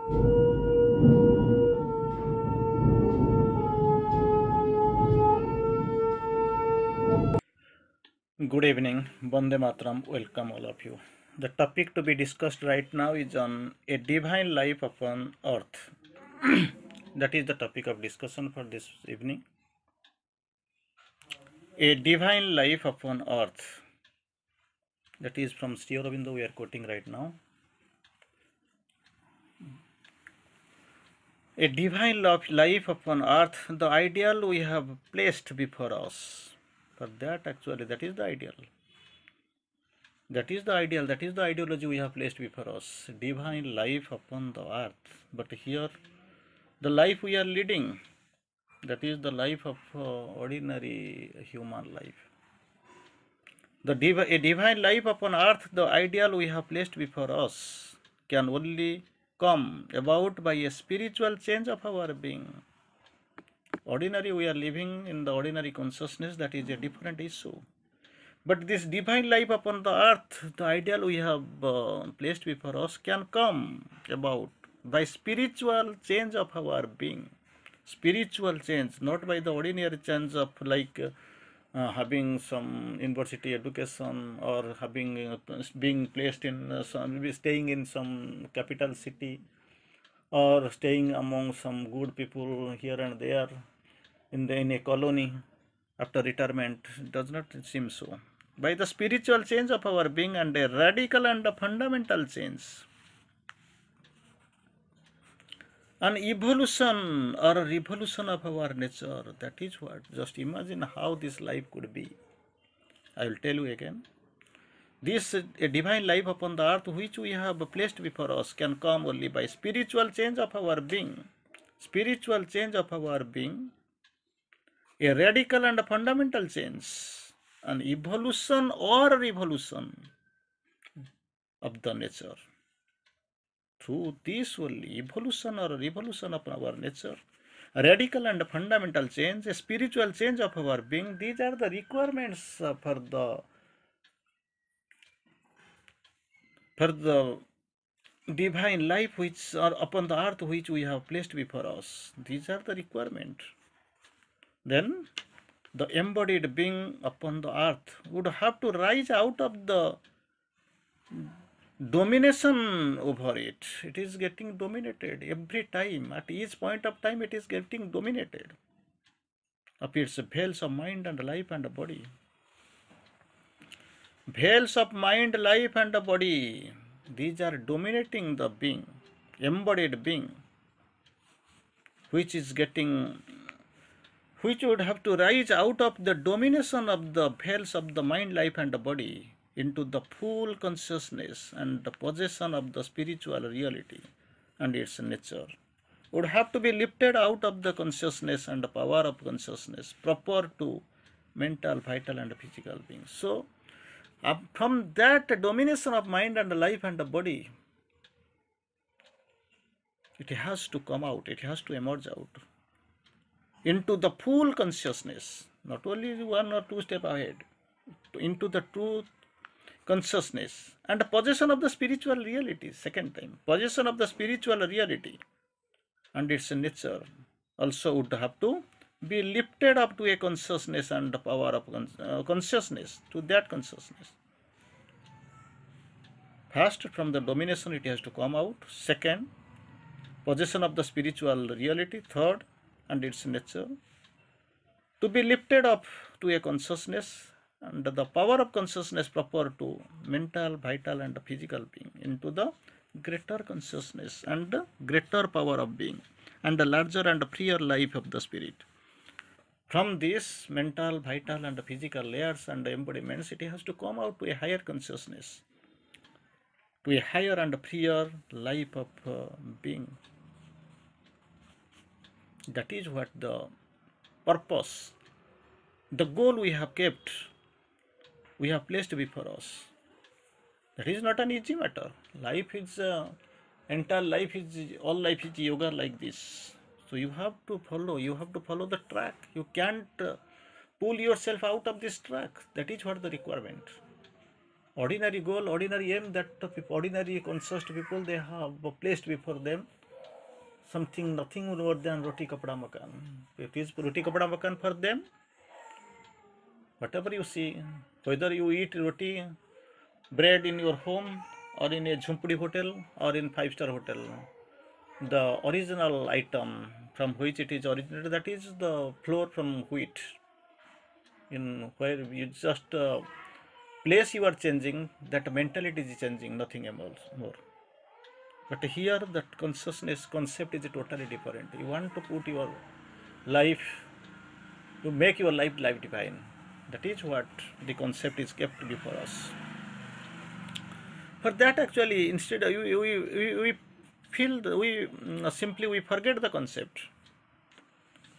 Good evening, Bande Matram, welcome all of you. The topic to be discussed right now is on a divine life upon earth. That is the topic of discussion for this evening. A divine life upon earth. That is from Sri Aurobindo we are quoting right now. A divine life upon earth, the ideal we have placed before us. For that actually, that is the ideal. That is the ideal, that is the ideology we have placed before us. Divine life upon the earth. But here, the life we are leading, that is the life of ordinary human life. A divine life upon earth, the ideal we have placed before us, can only come about by a spiritual change of our being. Ordinary, we are living in the ordinary consciousness, that is a different issue. But this divine life upon the earth, the ideal we have placed before us, can come about by spiritual change of our being. Spiritual change, not by the ordinary change of like having some university education or having being placed in staying in some capital city or staying among some good people here and there in a colony after retirement. It does not seem so. By the spiritual change of our being and a radical and a fundamental change. An evolution or a revolution of our nature, that is what. Just imagine how this life could be. I will tell you again. This a divine life upon the earth which we have placed before us can come only by spiritual change of our being. Spiritual change of our being, a radical and a fundamental change, an evolution or revolution of the nature. Through this only evolution or revolution of our nature, a radical and fundamental change, a spiritual change of our being, these are the requirements for the divine life which are upon the earth which we have placed before us. These are the requirement. Then the embodied being upon the earth would have to rise out of the domination over it. It is getting dominated every time. At each point of time, it is getting dominated of its veils of mind and life and body. Veils of mind, life and body. These are dominating the being, embodied being, which is getting, which would have to rise out of the domination of the veils of the mind, life and the body into the full consciousness and the possession of the spiritual reality and its nature, would have to be lifted out of the consciousness and the power of consciousness proper to mental, vital and physical beings. So from that domination of mind and life and the body, it has to come out, it has to emerge out into the full consciousness, not only one or two steps ahead, into the true consciousness and the possession of the spiritual reality. Second time, possession of the spiritual reality and its nature also would have to be lifted up to a consciousness and the power of consciousness, to that consciousness. First, from the domination it has to come out. Second, possession of the spiritual reality. Third, and its nature, to be lifted up to a consciousness and the power of consciousness proper to mental, vital and physical being, into the greater consciousness and the greater power of being and the larger and freer life of the spirit. From this mental, vital and physical layers and embodiments, it has to come out to a higher consciousness, to a higher and freer life of being. That is what the purpose, the goal we have kept, we have placed before us. That is not an easy matter. Life is entire life is, all life is yoga like this. So you have to follow the track. You can't pull yourself out of this track. That is what the requirement. Ordinary goal, ordinary aim that ordinary conscious people they have placed before them, something nothing more than roti kapda makan. It is roti kapda makan for them. Whatever you see, whether you eat roti bread in your home or in a jhumpudi hotel or in five-star hotel, the original item from which it is originated, that is the flour from wheat. In where you just place you are changing, that mentality is changing, nothing else more. But here that consciousness concept is totally different. You want to put your life, to make your life divine. That is what the concept is kept before us. For that, actually, instead we feel we simply we forget the concept.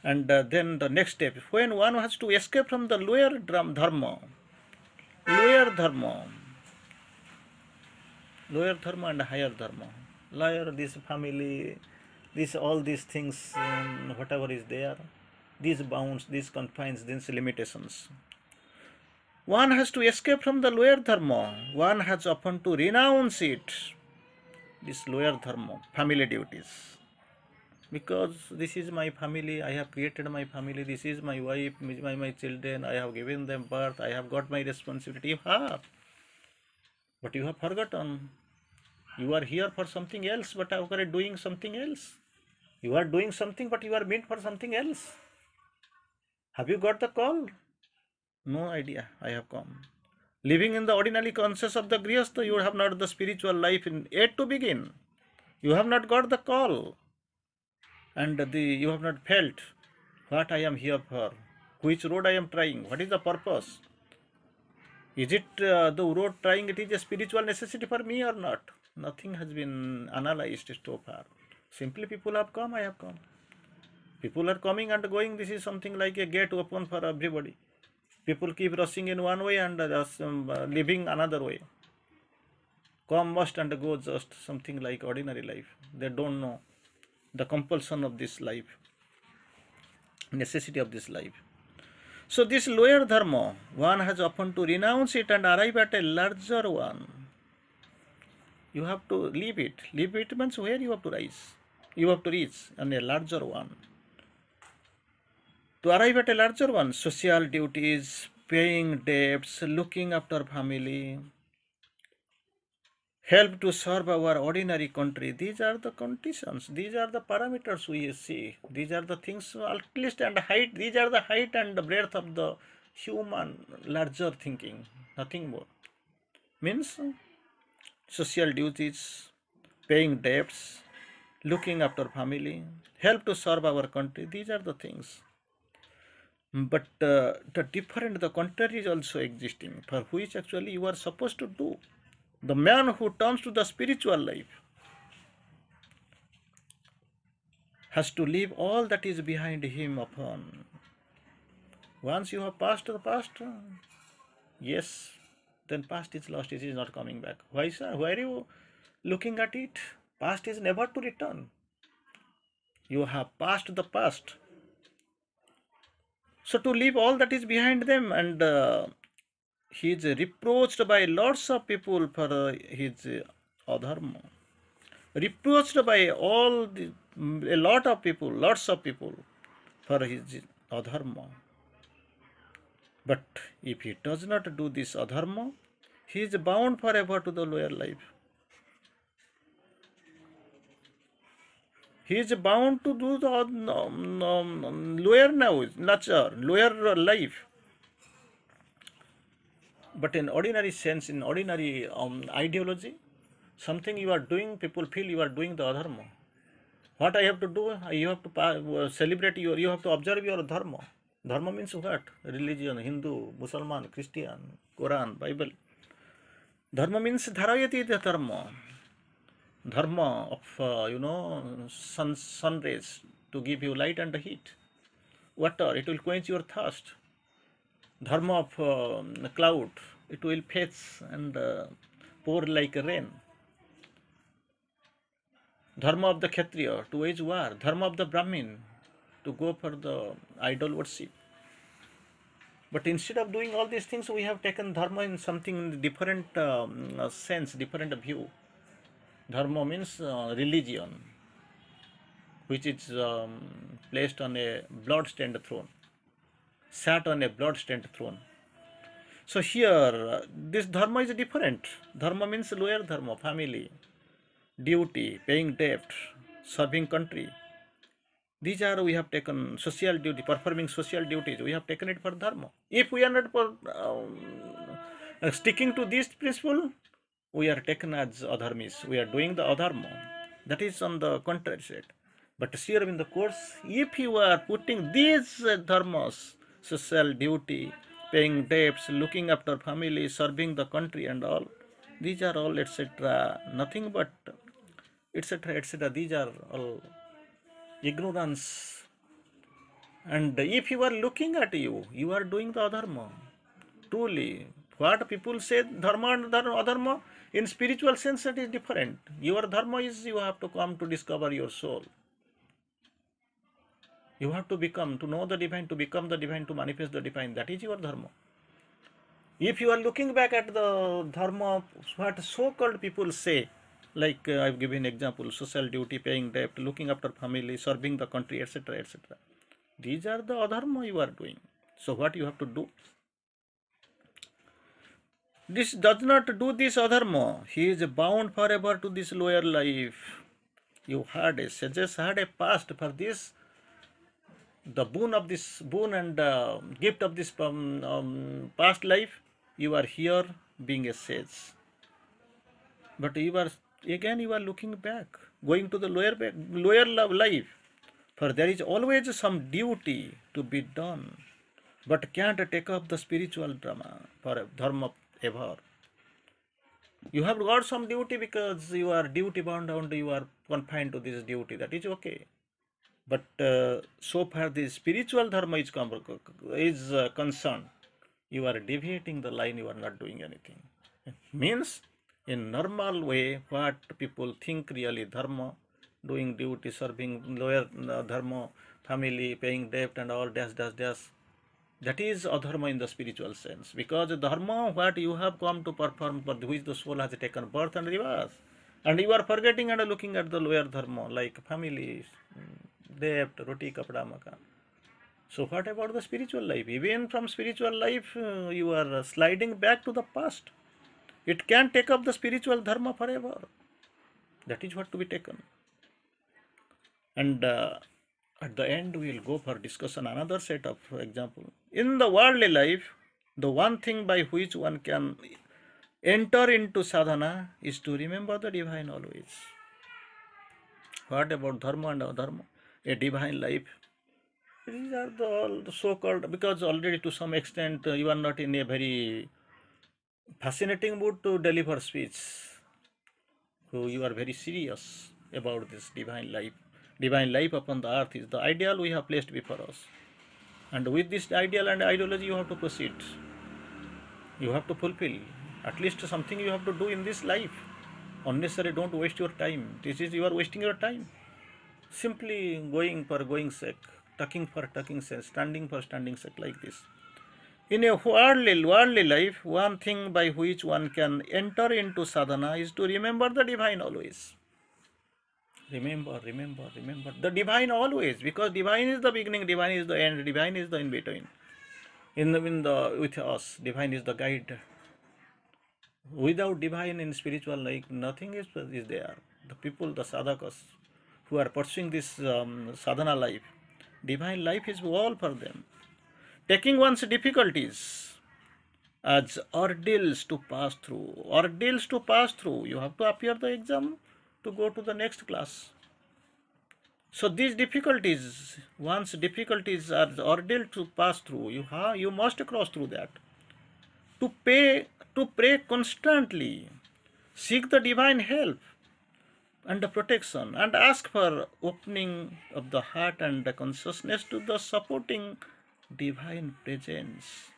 And then the next step, when one has to escape from the lower dharma, lower dharma and higher dharma, lower this family, this all these things, whatever is there, these bounds, these confines, these limitations. One has to escape from the lower dharma. One has often to renounce it, this lower dharma, family duties. Because this is my family, I have created my family, this is my wife, my children, I have given them birth, I have got my responsibility. You have, but you have forgotten. You are here for something else, but you are doing something else. You are doing something, but you are meant for something else. Have you got the call? No idea. I have come. Living in the ordinary conscious of the Grihastha, you have not the spiritual life in yet to begin. You have not got the call, and you have not felt what I am here for, which road I am trying, what is the purpose. Is it the road trying? It is a spiritual necessity for me or not? Nothing has been analyzed so far. Simply people have come, I have come. People are coming and going. This is something like a gate open for everybody. People keep rushing in one way and living another way. Come must and go just, something like ordinary life. They don't know the compulsion of this life, necessity of this life. So this lower dharma, one has often to renounce it and arrive at a larger one. You have to leave it. Leave it means where you have to rise. You have to reach on a larger one. To arrive at a larger one, social duties, paying debts, looking after family, help to serve our ordinary country. These are the conditions. These are the parameters we see. These are the things, at least, and height. These are the height and the breadth of the human larger thinking. Nothing more. Means social duties, paying debts, looking after family, help to serve our country. These are the things. But the different, the contrary is also existing, for which actually you are supposed to do. The man who turns to the spiritual life has to leave all that is behind him upon. Once you have passed the past, yes, then past is lost, it is not coming back. Why, sir? Why are you looking at it? Past is never to return. You have passed the past. So to leave all that is behind them, and he is reproached by lots of people for his adharma. Reproached by a lot of people, lots of people for his adharma. But if he does not do this adharma, he is bound forever to the lower life. He is bound to do the lower nature, lower life. But in ordinary sense, in ordinary ideology, something you are doing, people feel you are doing the adharma. What I have to do? You have to celebrate you have to observe your dharma. Dharma means what? Religion, Hindu, Muslim, Christian, Quran, Bible. Dharma means dharayati dharma. Dharma of, sun rays to give you light and heat. Water, it will quench your thirst. Dharma of cloud, it will fetch and pour like rain. Dharma of the Kshatriya, to wage war. Dharma of the Brahmin, to go for the idol worship. But instead of doing all these things, we have taken dharma in something different sense, different view. Dharma means religion. which is placed on a blood-stained throne, sat on a blood-stained throne. So here, this dharma is different. Dharma means lower dharma, family, duty, paying debt, serving country. These are, we have taken social duty, performing social duties. We have taken it for dharma. If we are not sticking to this principle, we are taken as adharmis. We are doing the adharma. That is on the contrary side. But here in the course, if you are putting these dharmas, social duty, paying debts, looking after family, serving the country and all, these are all etc. Nothing but etc. etc. These are all ignorance. And if you are looking at you, you are doing the adharma. Truly, what people say dharma and adharma, in spiritual sense it is different. Your dharma is you have to come to discover your soul. You have to become, to know the divine, to become the divine, to manifest the divine. That is your dharma. If you are looking back at the dharma, what so-called people say, like I've given example, social duty, paying debt, looking after family, serving the country, etc., etc. These are the adharma you are doing. So what you have to do? This does not do this adharma. He is bound forever to this lower life. You had a sages had a past for this. The boon of this boon and gift of this past life. You are here being a sage. But you are again you are looking back, going to the lower life. For there is always some duty to be done, but can't take up the spiritual drama for dharma ever. You have got some duty because you are duty bound and you are confined to this duty. That is okay. But so far the spiritual dharma is concerned, you are deviating the line. You are not doing anything. It means in normal way, what people think really dharma, doing duty, serving lower dharma, family, paying debt and all dash dash dash. That is adharma in the spiritual sense, because dharma, what you have come to perform, for which the soul has taken birth and reverse, and you are forgetting and looking at the lower dharma like family, debt, roti, kapda, maka. So what about the spiritual life? Even from spiritual life, you are sliding back to the past. It can take up the spiritual dharma forever. That is what to be taken. And at the end, we will go for discussion another set of example. In the worldly life, the one thing by which one can enter into sadhana is to remember the divine always. What about dharma and adharma? A divine life. These are all the so-called, because already to some extent you are not in a very fascinating mood to deliver speech. So you are very serious about this divine life. Divine life upon the earth is the ideal we have placed before us. And with this ideal and ideology you have to proceed. You have to fulfill. At least something you have to do in this life. Unnecessary, don't waste your time. This is, you are wasting your time. Simply going for going sake, talking for talking sake, standing for standing sake, like this. In a worldly life, one thing by which one can enter into sadhana is to remember the divine always. Remember the divine always, because divine is the beginning, divine is the end, divine is the in between. With us, divine is the guide. Without divine in spiritual life, nothing is there. The people, the sadhakas, who are pursuing this sadhana life, divine life is all for them. Taking one's difficulties as ordeals to pass through. Ordeals to pass through. You have to appear the exam to go to the next class. So these difficulties, once difficulties are ordeal to pass through, you must cross through that. To pray constantly, seek the divine help and the protection, and ask for opening of the heart and the consciousness to the supporting divine presence.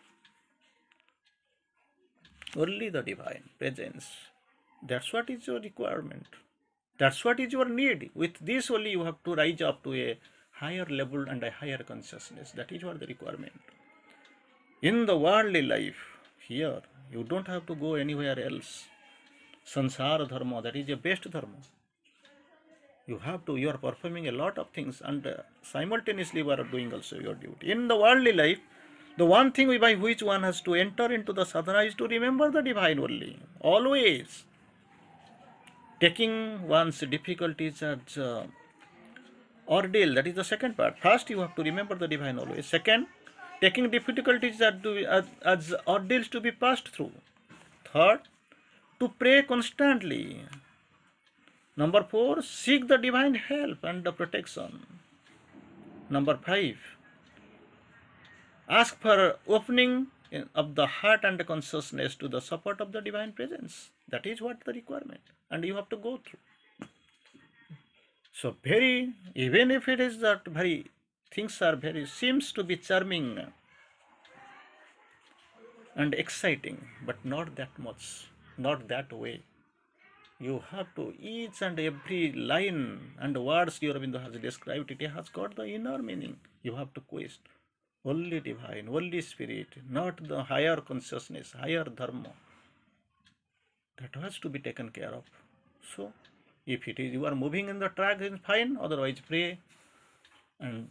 Only the divine presence. That's what is your requirement. That's what is your need. With this only you have to rise up to a higher level and a higher consciousness. That is what the requirement. In the worldly life, here, you don't have to go anywhere else. Sansara dharma, that is the best dharma. You have to, you are performing a lot of things, and simultaneously you are doing also your duty. In the worldly life, the one thing by which one has to enter into the sadhana is to remember the divine only. Always. Taking one's difficulties as ordeal, that is the second part. First, you have to remember the divine always. Second, taking difficulties as ordeals to be passed through. Third, to pray constantly. Number four, seek the divine help and the protection. Number five, ask for opening of the heart and consciousness to the support of the divine presence. That is what the requirement, and you have to go through. So even if it is that very things are very seems to be charming and exciting, but not that much, not that way. You have to, each and every line and words Sri Aurobindo has described, it has got the inner meaning. You have to quest only divine, only spirit, not the higher consciousness, higher dharma. That has to be taken care of. So, if it is you are moving in the track, then fine. Otherwise, pray and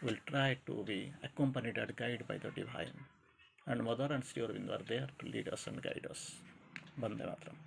will try to be accompanied and guided by the divine. And Mother and Sri Aurobindo are there to lead us and guide us. Bande Mataram.